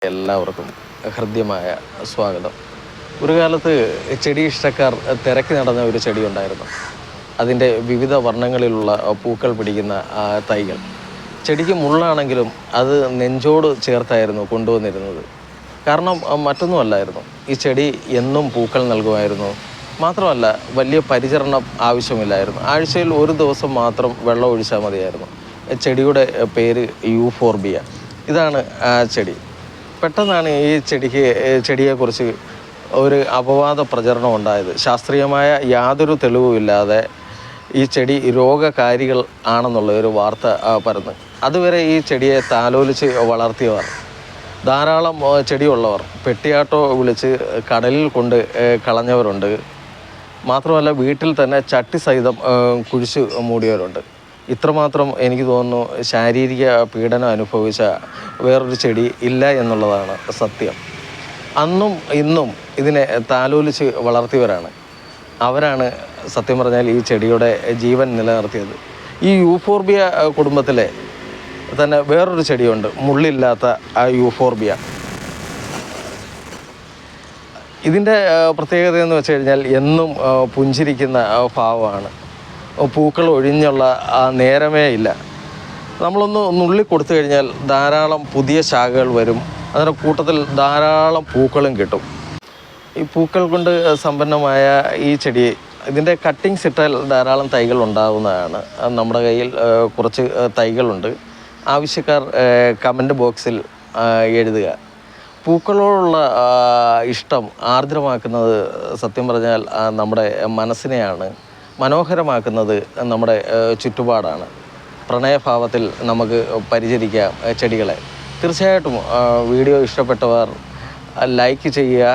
എല്ലാവർക്കും ഹൃദ്യമായ സ്വാഗതം. ഒരു കാലത്ത് ചെടി ഇഷ്ടക്കാർ തിരക്കി നടന്ന ഒരു ചെടി ഉണ്ടായിരുന്നു. അതിൻ്റെ വിവിധ വർണ്ണങ്ങളിലുള്ള പൂക്കൾ പിടിക്കുന്ന തൈകൾ. ചെടിക്ക് മുള്ളാണെങ്കിലും അത് നെഞ്ചോട് ചേർത്തായിരുന്നു കൊണ്ടുവന്നിരുന്നത്. കാരണം മറ്റൊന്നുമല്ലായിരുന്നു, ഈ ചെടി എന്നും പൂക്കൾ നൽകുമായിരുന്നു. മാത്രമല്ല, വലിയ പരിചരണം ആവശ്യമില്ലായിരുന്നു. ആഴ്ചയിൽ ഒരു ദിവസം മാത്രം വെള്ളം ഒഴിച്ചാൽ മതിയായിരുന്നു. ചെടിയുടെ പേര് യൂഫോർബിയ. ഇതാണ് ആ ചെടി. പെട്ടെന്നാണ് ഈ ചെടിയെക്കുറിച്ച് ഒരു അപവാദ പ്രചരണം ഉണ്ടായത്. ശാസ്ത്രീയമായ യാതൊരു തെളിവുമില്ലാതെ ഈ ചെടി രോഗകാരികൾ ആണെന്നുള്ള ഒരു വാർത്ത പരന്ന്. അതുവരെ ഈ ചെടിയെ താലോലിച്ച് വളർത്തിയവർ, ധാരാളം ചെടിയുള്ളവർ പെട്ടിയാട്ടോ വിളിച്ച് കടലിൽ കൊണ്ട് കളഞ്ഞവരുണ്ട്. മാത്രമല്ല, വീട്ടിൽ തന്നെ ചട്ടി സഹിതം കുഴിച്ച് മൂടിയവരുണ്ട്. ഇത്രമാത്രം എനിക്ക് തോന്നുന്നു ശാരീരിക പീഡനം അനുഭവിച്ച വേറൊരു ചെടി ഇല്ല എന്നുള്ളതാണ് സത്യം. അന്നും ഇന്നും ഇതിനെ താലോലിച്ച് വളർത്തിയവരാണ്. അവരാണ് സത്യം പറഞ്ഞാൽ ഈ ചെടിയുടെ ജീവൻ നിലനിർത്തിയത്. ഈ യൂഫോർബിയ കുടുംബത്തിലെ തന്നെ വേറൊരു ചെടിയുണ്ട്, മുള്ളില്ലാത്ത ആ യൂഫോർബിയ. ഇതിൻ്റെ പ്രത്യേകത എന്ന് വെച്ച് കഴിഞ്ഞാൽ എന്നും പുഞ്ചിരിക്കുന്ന ഭാവമാണ്. പൂക്കൾ ഒഴിഞ്ഞുള്ള നേരമേ ഇല്ല. നമ്മളൊന്ന് നുള്ളി കൊടുത്തു കഴിഞ്ഞാൽ ധാരാളം പുതിയ ശാഖകൾ വരും. അതിൻ്റെ കൂട്ടത്തിൽ ധാരാളം പൂക്കളും കിട്ടും. ഈ പൂക്കൾ കൊണ്ട് സമ്പന്നമായ ഈ ചെടി, ഇതിൻ്റെ കട്ടിങ്സ് ഇട്ടാൽ ധാരാളം തൈകൾ ഉണ്ടാകുന്നതാണ്. നമ്മുടെ കയ്യിൽ കുറച്ച് തൈകളുണ്ട്. ആവശ്യക്കാർ കമൻറ്റ് ബോക്സിൽ എഴുതുക. പൂക്കളോടുള്ള ഇഷ്ടം ആർദ്രമാക്കുന്നത് സത്യം പറഞ്ഞാൽ നമ്മുടെ മനസ്സിനെയാണ്. മനോഹരമാക്കുന്നത് നമ്മുടെ ചുറ്റുപാടാണ്. പ്രണയഭാവത്തിൽ നമുക്ക് പരിചരിക്കാം ചെടികളെ. തീർച്ചയായിട്ടും വീഡിയോ ഇഷ്ടപ്പെട്ടവർ ലൈക്ക് ചെയ്യുക,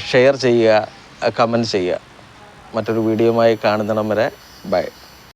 ഷെയർ ചെയ്യുക, കമൻറ്റ് ചെയ്യുക. മറ്റൊരു വീഡിയോയുമായി കാണുന്നിടം വരെ ബൈ.